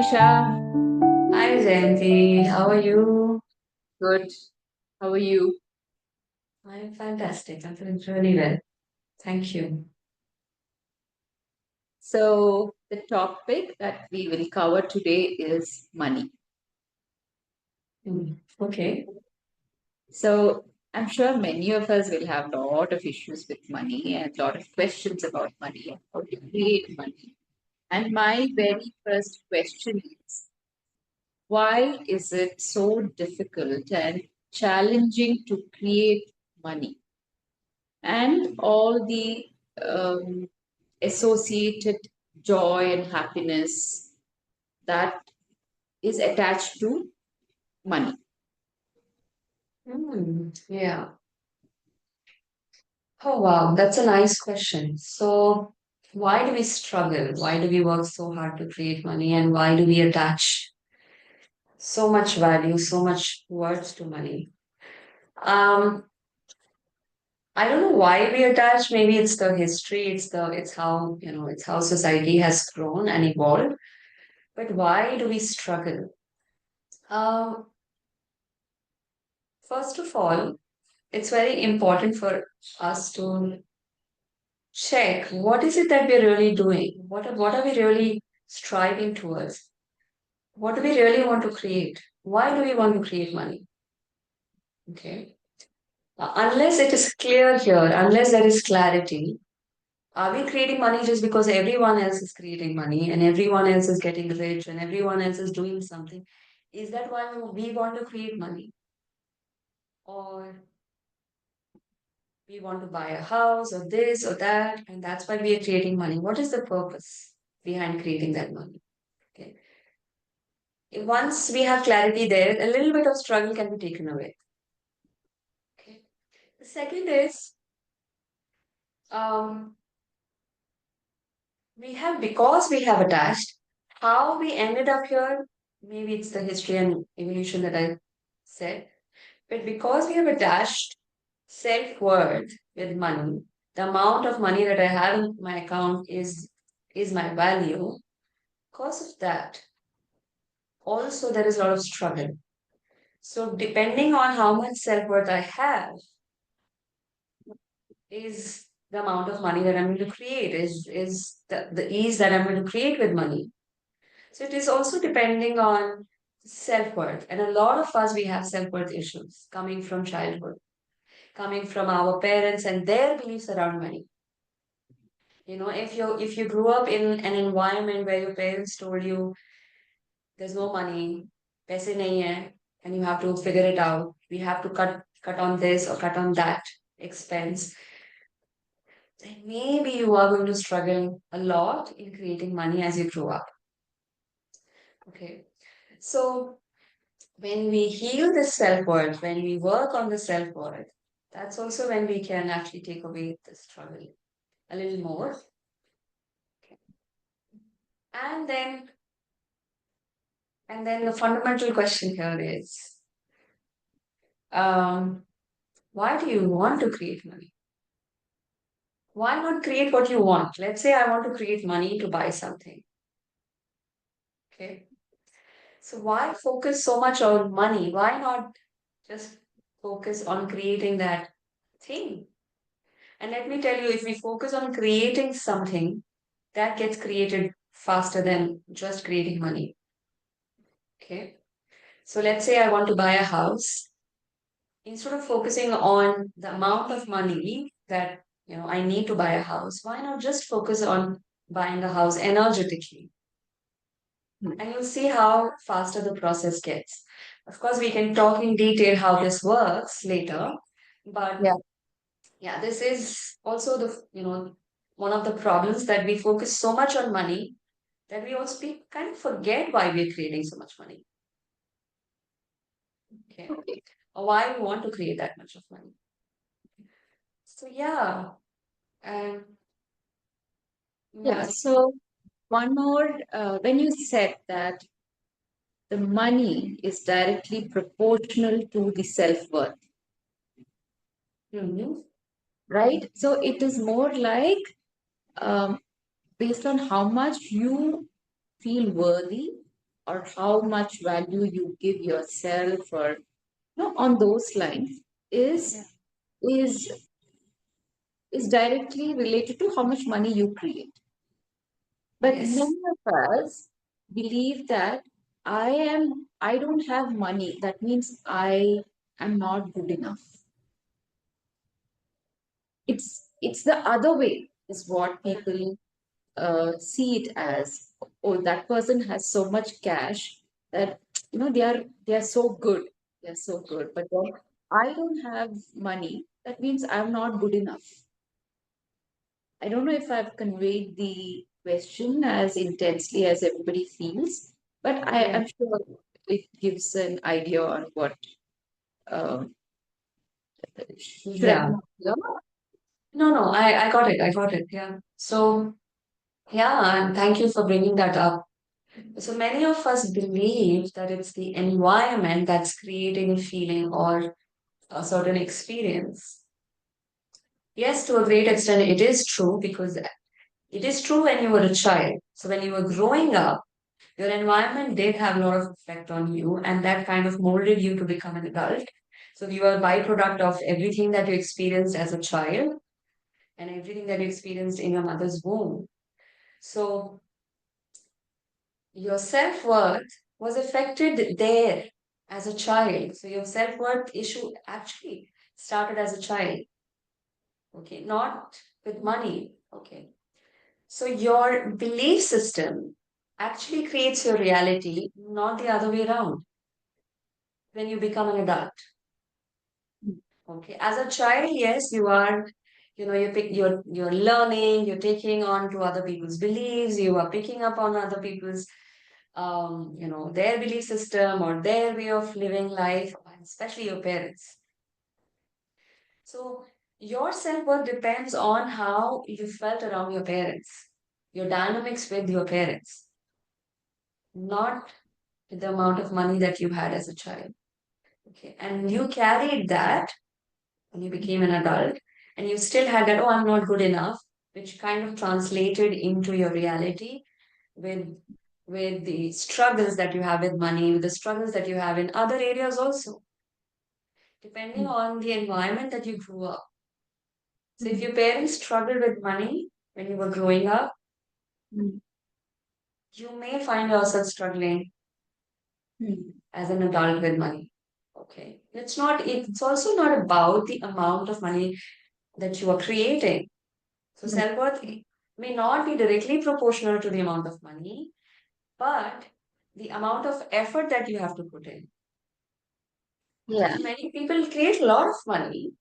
Isha. Hi Jayanti, how are you? Good. How are you? I'm fantastic. I'm feeling really well. Thank you. So, the topic that we will cover today is money. Okay. So, I'm sure many of us will have a lot of issues with money and a lot of questions about money and how to create money. And my very first question is, why is it so difficult and challenging to create money? And all the associated joy and happiness that is attached to money. Yeah. Oh, wow. That's a nice question. So, why do we struggle? Why do we work so hard to create money? And why do we attach so much value, so much worth to money? Um, I don't know why we attach. Maybe it's the history. It's how, it's how society has grown and evolved. But why do we struggle? Um, First of all, it's very important for us to check what is it that we're really doing? What are we really striving towards? What do we really want to create? Why do we want to create money? Okay. Unless it is clear here, unless there is clarity, are we creating money just because everyone else is creating money and everyone else is getting rich and everyone else is doing something? Is that why we want to create money? Or we want to buy a house or this or that, and that's why we are creating money. What is the purpose behind creating that money? Okay. Once we have clarity there, a little bit of struggle can be taken away. Okay. The second is um, because we have attached, how we ended up here, maybe it's the history and evolution that I said, but because we have attached self-worth with money, the amount of money that I have in my account is my value. Because of that, also there is a lot of struggle. So depending on how much self-worth I have is the amount of money that I'm going to create, is the ease that I'm going to create with money. So it is also depending on self-worth. And a lot of us we have self-worth issues coming from childhood, coming from our parents and their beliefs around money. If you grew up in an environment where your parents told you there's no money, paise nahi hai, and you have to figure it out. We have to cut on this or cut on that expense. Then maybe you are going to struggle a lot in creating money as you grow up. Okay. So when we heal this self-worth, when we work on the self-worth, that's also when we can actually take away the struggle a little more. Okay. And then and then the fundamental question here is um, why do you want to create money? Why not create what you want? Let's say I want to create money to buy something. Okay. So why focus so much on money? Why not just focus on creating that thing? And let me tell you, if we focus on creating something, that gets created faster than just creating money. Okay. So let's say I want to buy a house. Instead of focusing on the amount of money that I need to buy a house, why not just focus on buying a house energetically? And you'll see how faster the process gets. Of course, we can talk in detail how this works later, but Yeah. yeah, this is also one of the problems that we focus so much on money that we kind of forget why we're creating so much money. Okay. Okay. Or why we want to create that much of money. So yeah, um, Yeah. yeah. So, one more, when you said that the money is directly proportional to the self worth, Mhm. right? So, it is more like um, based on how much you feel worthy, or how much value you give yourself, or on those lines, Yeah. is is directly related to how much money you create. But Yes. many of us believe that I don't have money. That means I am not good enough. It's the other way is what people see it as. Oh, that person has so much cash that they are so good. They're so good. But then I don't have money. That means I'm not good enough. I don't know if I've conveyed the question as intensely as everybody feels, but Yeah. I'm sure it gives an idea on what um, should I be Yeah. more clear? No, no, I got it. I got it. Yeah. So, yeah, and thank you for bringing that up. So many of us believe that it's the environment that's creating a feeling or a certain experience. Yes, to a great extent, it is true because it is true when you were a child. So when you were growing up, your environment did have a lot of effect on you, and that kind of molded you to become an adult. So you are a byproduct of everything that you experienced as a child and everything that you experienced in your mother's womb. So your self-worth was affected there as a child. So your self-worth issue actually started as a child, okay, not with money, okay. So your belief system actually creates your reality, not the other way around when you become an adult. Okay. As a child, yes, you are, you're learning, you're taking on to other people's beliefs, you are picking up on other people's their belief system or their way of living life, and especially your parents. So your self-worth depends on how you felt around your parents, your dynamics with your parents, not the amount of money that you had as a child. Okay. And you carried that when you became an adult, and you still had that, oh, I'm not good enough, which kind of translated into your reality with the struggles that you have with money, with the struggles that you have in other areas also, depending Mm, on the environment that you grew up. So if mm, your parents struggled with money when you were growing up, mm, you may find yourself struggling mm, as an adult with money. Okay. It's also not about the amount of money that you are creating. So mm. self-worth may not be directly proportional to the amount of money, but the amount of effort that you have to put in. Yeah. So many people create a lot of money,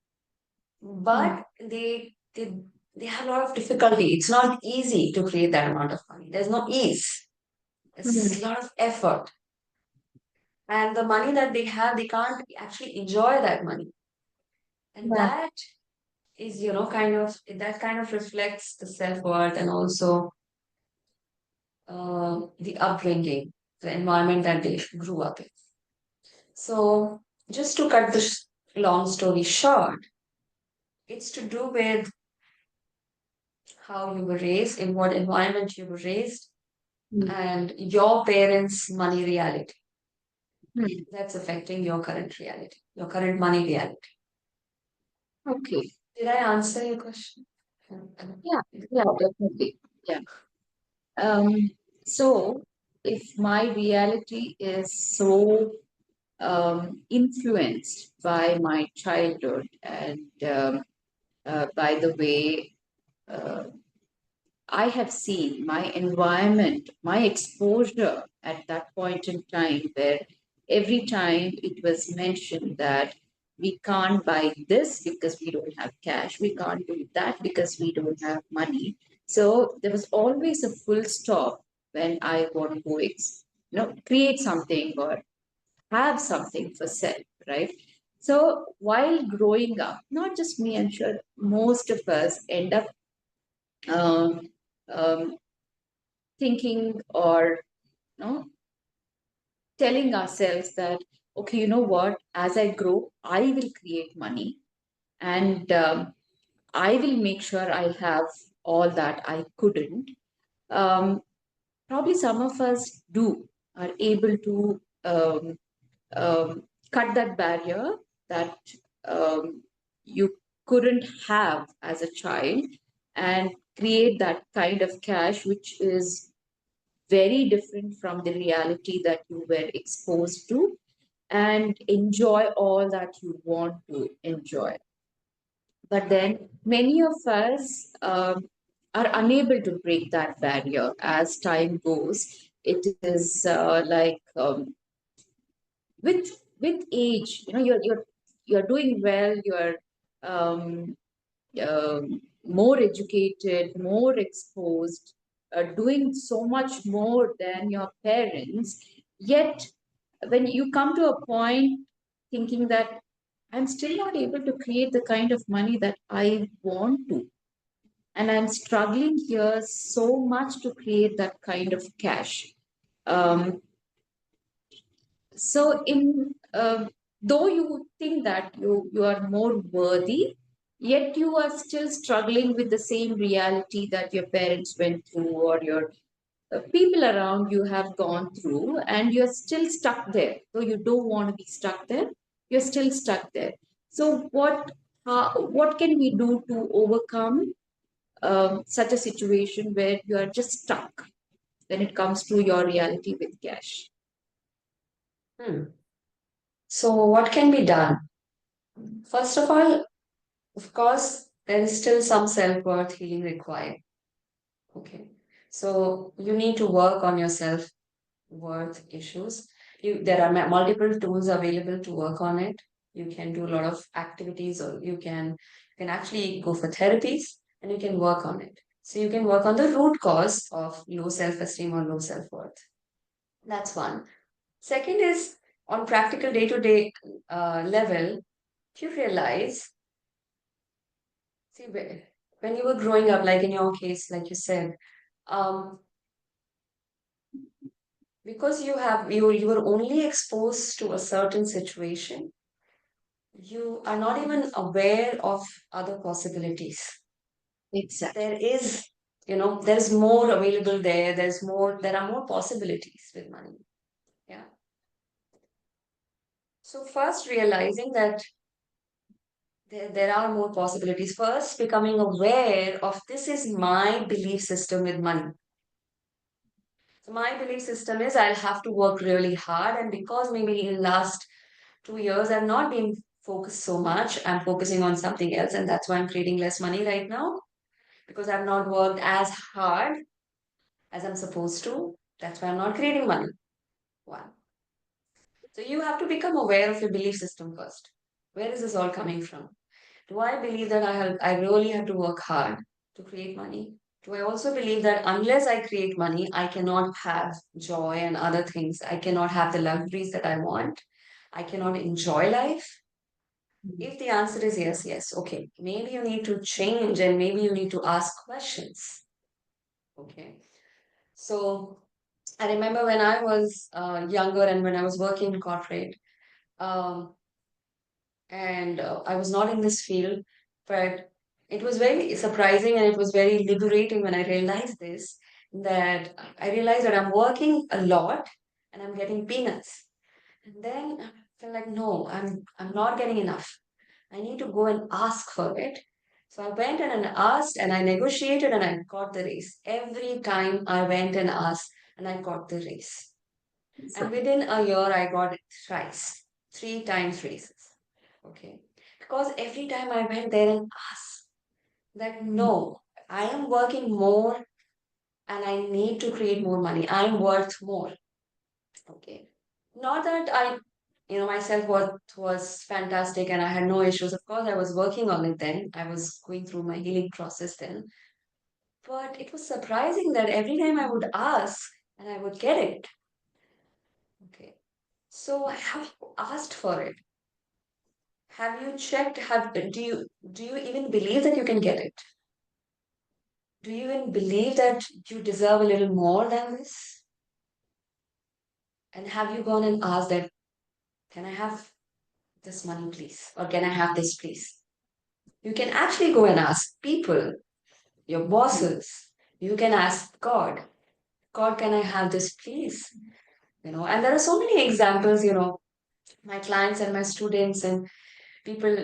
Mm, but they have a lot of difficulty. It's not easy to create that amount of money. There's no ease. It's mm. a lot of effort. And the money that they have, they can't actually enjoy that money. And Yeah. that is, that kind of reflects the self-worth and also the upbringing, the environment that they grew up in. So, just to cut this long story short, it's to do with how you were raised, in what environment you were raised, Mm, and your parents' money reality. mm. That's affecting your current reality, your current money reality. Okay. Did I answer your question? Yeah. Yeah. Definitely. Yeah. Um, so, if my reality is so influenced by my childhood and by the way uh, I have seen my environment, my exposure at that point in time, where every time it was mentioned that we can't buy this because we don't have cash, we can't do that because we don't have money. So there was always a full stop when I want to create something or have something for self, right? So while growing up, not just me, I'm sure most of us end up um, um, thinking or telling ourselves that, okay, you know what, as I grow I will create money, and I will make sure I have all that I couldn't. um, Probably some of us do, are able to cut that barrier that um, you couldn't have as a child, and create that kind of cash which is very different from the reality that you were exposed to, and enjoy all that you want to enjoy. But then many of us are unable to break that barrier as time goes. It is with age, you're doing well, you're um, more educated, more exposed, doing so much more than your parents. Yet, when you come to a point thinking that I'm still not able to create the kind of money that I want to, and I'm struggling here so much to create that kind of cash. Um, so, in though you think that you are more worthy, yet you are still struggling with the same reality that your parents went through, or your people around you have gone through, and you're still stuck there. Though you don't want to be stuck there, you're still stuck there. So, what can we do to overcome such a situation where you are just stuck when it comes to your reality with cash? Hmm. So, what can be done? First of all, of course, there is still some self-worth healing required. Okay. So, you need to work on your self-worth issues. There are multiple tools available to work on it. You can do a lot of activities, or you can actually go for therapies and you can work on it. So, you can work on the root cause of low self-esteem or low self-worth. That's one. Second is on practical day-to-day level, you realize, see, when you were growing up, like in your case, like you said, um, because you were only exposed to a certain situation, you are not even aware of other possibilities. Exactly. There is, there's more available there. There are more possibilities with money. Yeah. So first realizing that there are more possibilities. First, becoming aware of this is my belief system with money. So my belief system is I'll have to work really hard, and because maybe in the last 2 years I've not been focused so much, I'm focusing on something else, and that's why I'm creating less money right now because I've not worked as hard as I'm supposed to. That's why I'm not creating money. One. So you have to become aware of your belief system first. Where is this all coming from? Do I believe that I really have to work hard to create money? Do I also believe that unless I create money, I cannot have joy and other things? I cannot have the luxuries that I want. I cannot enjoy life. If the answer is yes, yes, okay, maybe you need to change and maybe you need to ask questions. Okay. So I remember when I was younger and when I was working in corporate, um, and I was not in this field, but it was very surprising and it was very liberating when I realized this, that I realized that I'm working a lot and I'm getting peanuts. And then I felt like, no, I'm not getting enough. I need to go and ask for it. So I went and asked and I negotiated and I got the raise. Every time I went and asked and I got the raise. And within a year, I got it thrice, three times raises. Okay. Because every time I went there and asked that, no, I am working more and I need to create more money. I'm worth more. Okay. Not that my self worth was fantastic and I had no issues. Of course, I was working on it then. I was going through my healing process then. But it was surprising that every time I would ask and I would get it. Okay. So I have asked for it. Have you checked? Do you even believe that you can get it? Do you even believe that you deserve a little more than this? And have you gone and asked that, can I have this money, please? Or can I have this, please? You can actually go and ask people, your bosses. You can ask God, God, can I have this, please? And there are so many examples, my clients and my students and people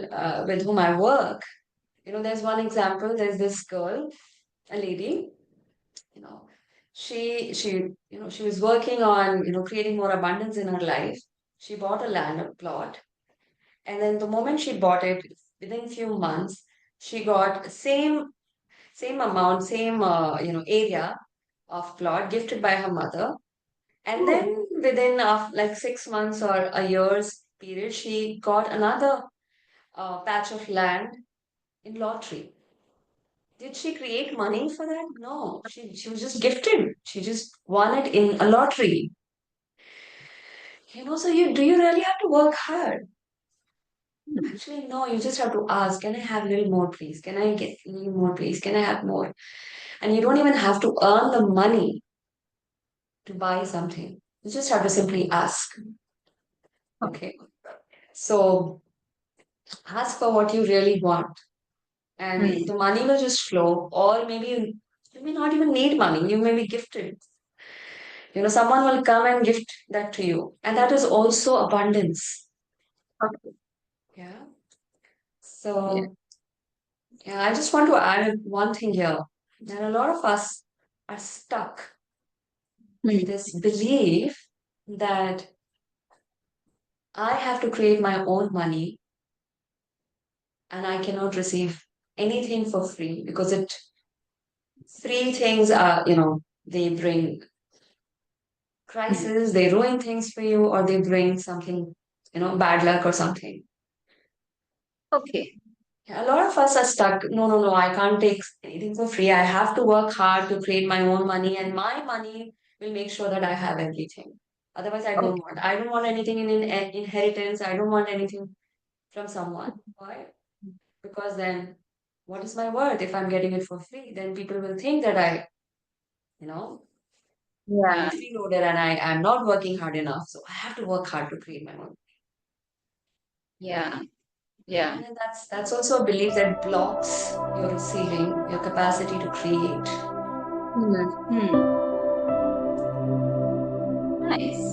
with whom I work. There's one example. There's this girl, a lady, you know, she was working on, creating more abundance in her life. She bought a land, a plot, and then the moment she bought it, within few months, she got same amount, same area of plot gifted by her mother. And Oh, then within of like 6 months or a year's period, she got another patch of land in lottery. Did she create money for that? No, she was just gifted. She just won it in a lottery. So do you really have to work hard? hmm, Actually, no, you just have to ask, can I have a little more, please? Can I get a little more, please? Can I have more? And you don't even have to earn the money to buy something. You just have to simply ask. oh, Okay. So ask for what you really want, and hmm, the money will just flow. Or maybe you may not even need money, you may be gifted. Someone will come and gift that to you, and that is also abundance. okay, Yeah. yeah, So, yeah, I just want to add one thing here, that a lot of us are stuck in hmm, this belief that I have to create my own money and I cannot receive anything for free, because it free things are, they bring hmm, crisis, they ruin things for you, or they bring something, bad luck or something. okay, Yeah, a lot of us are stuck. No, no, no, I can't take anything for free. I have to work hard to create my own money, and my money will make sure that I have everything. Otherwise, I don't okay, want. I don't want anything in inheritance. I don't want anything from someone. Why? Because then, what is my worth if I'm getting it for free? Then people will think that you know, I'm a yeah, freeloader and I am not working hard enough. So I have to work hard to create my own. yeah, yeah, And then that's also a belief that blocks your receiving, your capacity to create. hmm, hmm, nice.